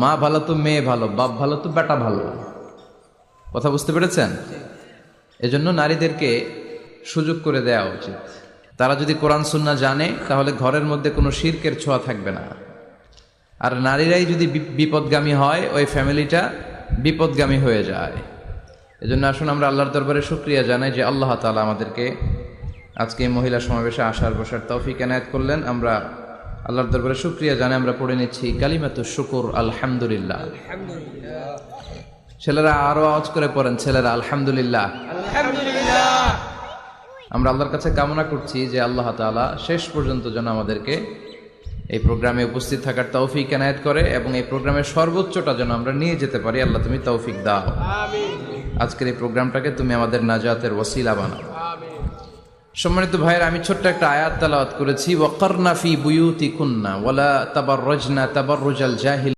মা ভালো তো মেয়ে ভালো, বাপ ভালো তো বেটা ভালো। কথা বুঝতে পেরেছেন? এজন্য নারীদেরকে সুযোগ করে দেওয়া উচিত। তারা যদি কোরআন সুন্নাহ জানে তাহলে ঘরের মধ্যে কোনো শিরকের ছোঁয়া থাকবে না। আর নারীরাই যদি বিপদগামী হয়, ওই ফ্যামিলিটা বিপদগামী হয়ে যায়। এজন্য আসুন আমরা আল্লাহর দরবারে শুকরিয়া জানাই যে আল্লাহ তাআলা আমাদেরকে আজকে এই মহিলা সমাবেশে আসার বসার তৌফিক এনায়েত করলেন। আমরা আল্লাহর দরবারে শুকরিয়া জানাই। আমরা পড়ে নিচ্ছি কালিমাতুশ শুকর, আলহামদুলিল্লাহ। ছেলেরা আরো আওয়াজ করে পড়েন, ছেলেরা আলহামদুলিল্লাহ। আমরা আল্লাহর কাছে কামনা করছি যে আল্লাহ তাআলা শেষ পর্যন্ত যেন আমাদেরকে এই প্রোগ্রামে উপস্থিত থাকার তৌফিক এনায়েত করে এবং এই প্রোগ্রামের সর্বোচ্চটা যেন আমরা নিয়ে যেতে পারি। আল্লাহ তুমি তৌফিক দাও। আজকের এই প্রোগ্রামটাকে তুমি আমাদের নাজাতের ওসিলা বানাও। সম্মানিত ভাইয়েরা, আমি ছোট্ট একটা আয়াত তেলাওয়াত করেছি, ওয়াকারনা ফি বুয়ুতিকুন্না ওয়ালা তাবাররাজনা তাবাররুজাল জাহিল